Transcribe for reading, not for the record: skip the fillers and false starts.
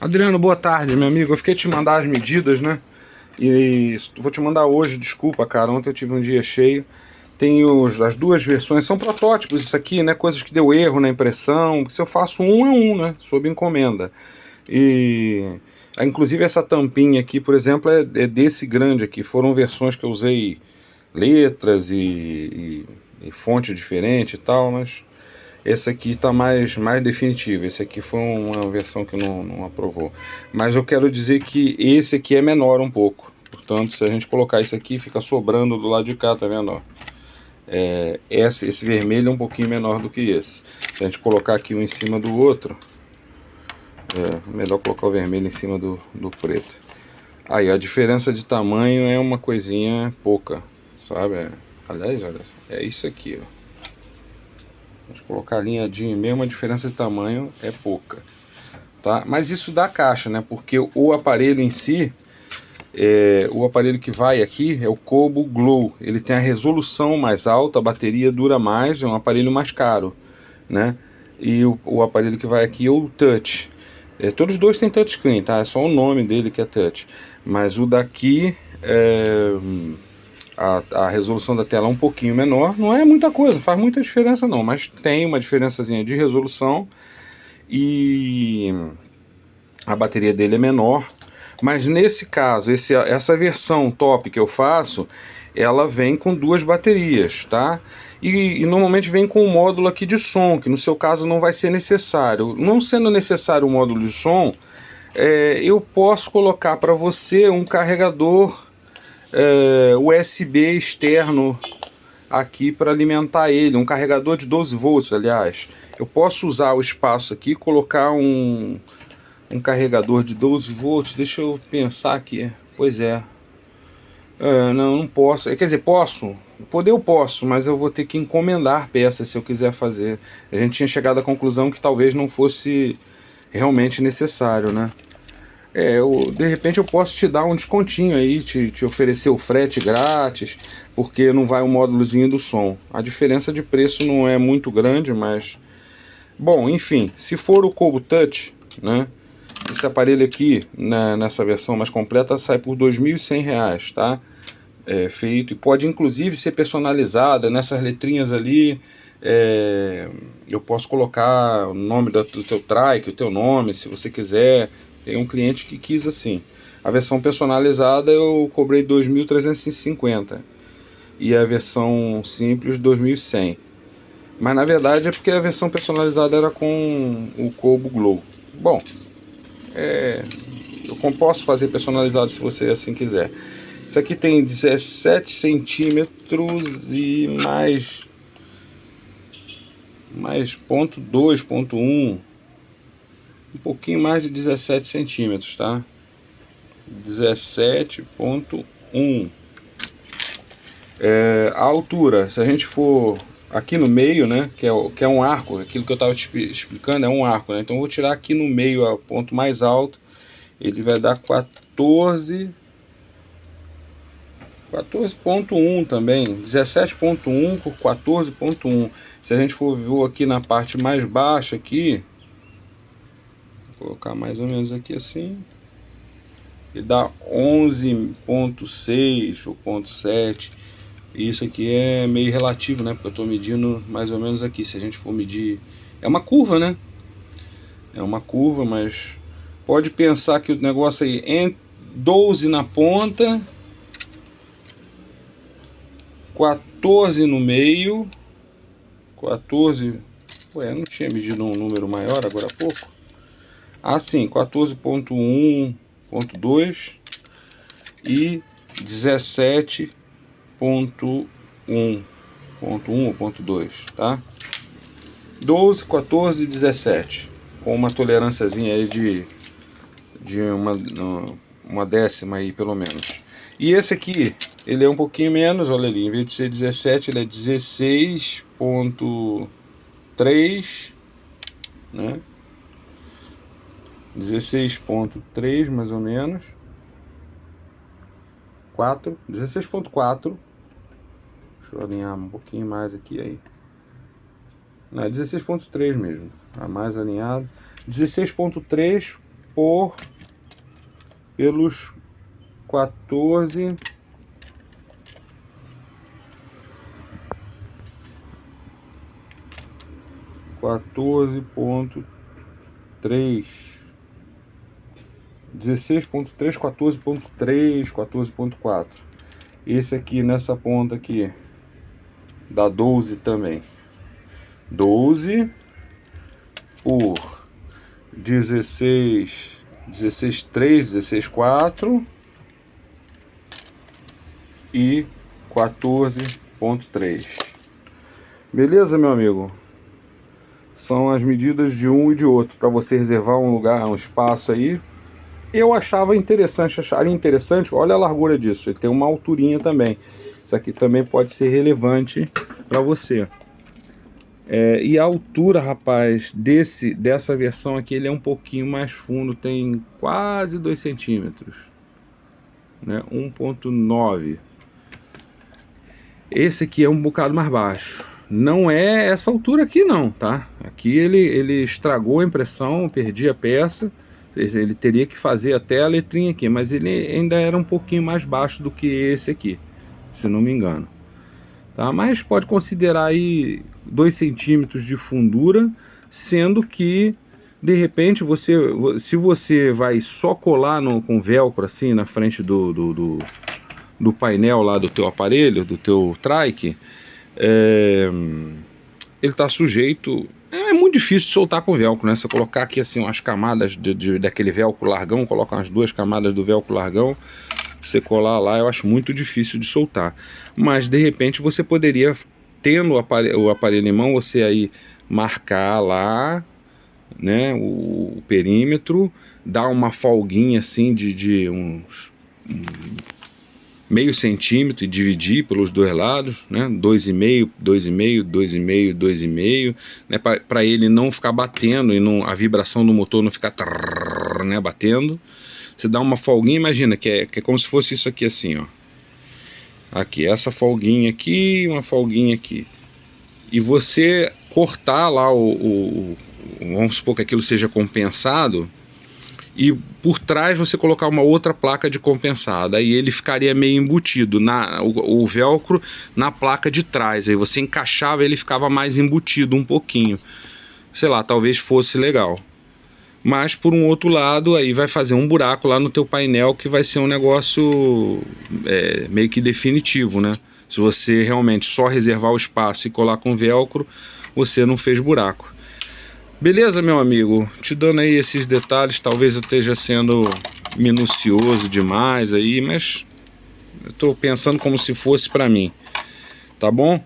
Adriano, boa tarde, meu amigo. Eu fiquei te mandar as medidas, né? E vou te mandar hoje, desculpa, cara. Ontem eu tive um dia cheio. Tem as duas versões, são protótipos isso aqui, né? Coisas que deu erro na impressão. Se eu faço um, é um, né? Sob encomenda. E inclusive essa tampinha aqui, por exemplo, é desse grande aqui. Foram versões que eu usei letras e fonte diferente e tal, mas esse aqui está mais definitivo. Esse aqui foi uma versão que não aprovou. Mas eu quero dizer que esse aqui é menor um pouco. Portanto, se a gente colocar isso aqui, fica sobrando do lado de cá, tá vendo? Ó? Esse vermelho é um pouquinho menor do que esse. Se a gente colocar aqui um em cima do outro, melhor colocar o vermelho em cima do preto. Aí, a diferença de tamanho é uma coisinha pouca, sabe? Aliás, olha, é isso aqui, ó. Vamos colocar alinhadinho mesmo, a diferença de tamanho é pouca, tá? Mas isso da caixa, né? Porque o aparelho em si, o aparelho que vai aqui é o Kobo Glow. Ele tem a resolução mais alta, a bateria dura mais, é um aparelho mais caro, né? E o aparelho que vai aqui é o Touch. Todos os dois têm touchscreen, tá? É só o nome dele que é Touch. Mas o daqui a resolução da tela é um pouquinho menor, não é muita coisa, faz muita diferença não, mas tem uma diferençazinha de resolução e a bateria dele é menor. Mas nesse caso, essa versão top que eu faço, ela vem com duas baterias, tá? E normalmente vem com um módulo aqui de som, que no seu caso não vai ser necessário. Não sendo necessário o módulo de som, eu posso colocar para você um carregador USB externo aqui para alimentar ele, um carregador de 12 volts, aliás. Eu posso usar o espaço aqui, colocar um carregador de 12 volts, deixa eu pensar aqui, pois não posso, quer dizer, posso, poder eu posso, mas eu vou ter que encomendar peças se eu quiser fazer. A gente tinha chegado à conclusão que talvez não fosse realmente necessário, né? De repente eu posso te dar um descontinho aí, te oferecer o frete grátis, porque não vai o módulozinho do som. A diferença de preço não é muito grande, mas... Bom, enfim, se for o Kobo Touch, né? Esse aparelho aqui, nessa versão mais completa, sai por R$ 2.100, tá? Feito, e pode inclusive ser personalizado, nessas letrinhas ali... eu posso colocar o nome do teu trike, o teu nome, se você quiser. Tem um cliente que quis assim. A versão personalizada eu cobrei 2.350 e a versão simples 2.100. Mas na verdade é porque a versão personalizada era com o Kobo Glow. Bom, eu posso fazer personalizado se você assim quiser. Isso aqui tem 17 centímetros e mais 0,2, 0,1, um pouquinho mais de 17 centímetros, tá? 17,1. A altura, se a gente for aqui no meio, né, que é um arco, aquilo que eu estava te explicando é um arco, né? Então eu vou tirar aqui no meio o ponto mais alto, ele vai dar 14,1 também, 17,1 por 14,1. Se a gente for ver aqui na parte mais baixa aqui, vou colocar mais ou menos aqui assim, e dá 11,6 ou 0,7. Isso aqui é meio relativo, né? Porque eu estou medindo mais ou menos aqui. Se a gente for medir, é uma curva, né? É uma curva, mas pode pensar que o negócio aí é 12 na ponta, 14 no meio, 14. Ué, não tinha medido um número maior agora há pouco? Ah, sim, 14,1, 0,2 e 17,1, 0,1 ou 0,2, tá? 12, 14 e 17, com uma tolerânciazinha aí de uma décima aí, pelo menos. E esse aqui, ele é um pouquinho menos, olha ali, em vez de ser 17, ele é 16,3, né? 16,3 mais ou menos. 16,4. Deixa eu alinhar um pouquinho mais aqui aí. Não, é 16,3 mesmo. Tá mais alinhado. 16,3 pelos 14 14.3 16.3, 14.3, 14.4. Esse aqui nessa ponta aqui dá 12 também. 12 por 16, 16.3, 16.4 e 14.3. Beleza, meu amigo? São as medidas de um e de outro para você reservar um lugar, um espaço aí. Eu acharia interessante, olha a largura disso, ele tem uma alturinha também. Isso aqui também pode ser relevante para você. E a altura, rapaz, dessa versão aqui, ele é um pouquinho mais fundo, tem quase 2 centímetros, né? 1.9. Esse aqui é um bocado mais baixo. Não é essa altura aqui não, tá? Aqui ele estragou a impressão, perdi a peça. Ele teria que fazer até a letrinha aqui, mas ele ainda era um pouquinho mais baixo do que esse aqui, se não me engano. Tá? Mas pode considerar aí 2 centímetros de fundura, sendo que de repente se você vai só colar com velcro assim na frente do painel lá do teu aparelho, do teu trike, ele está sujeito. É muito difícil de soltar com velcro, né? Você colocar aqui assim umas camadas daquele velcro largão, coloca umas 2 camadas do velcro largão, você colar lá, eu acho muito difícil de soltar. Mas de repente você poderia, tendo o aparelho em mão, você aí marcar lá, né, o perímetro, dar uma folguinha assim de uns meio centímetro e dividir pelos dois lados, né? 2,5, 2,5, 2,5, 2,5, né? Para ele não ficar batendo e a vibração do motor não ficar né, batendo. Você dá uma folguinha, imagina que é como se fosse isso aqui assim, ó. Aqui, essa folguinha aqui, uma folguinha aqui. E você cortar lá vamos supor que aquilo seja compensado, e por trás você colocar uma outra placa de compensado, aí ele ficaria meio embutido, o velcro na placa de trás, aí você encaixava, ele ficava mais embutido um pouquinho, sei lá, talvez fosse legal. Mas por um outro lado, aí vai fazer um buraco lá no teu painel, que vai ser um negócio meio que definitivo, né? Se você realmente só reservar o espaço e colar com velcro, você não fez buraco. Beleza, meu amigo? Te dando aí esses detalhes, talvez eu esteja sendo minucioso demais aí, mas eu estou pensando como se fosse para mim, tá bom?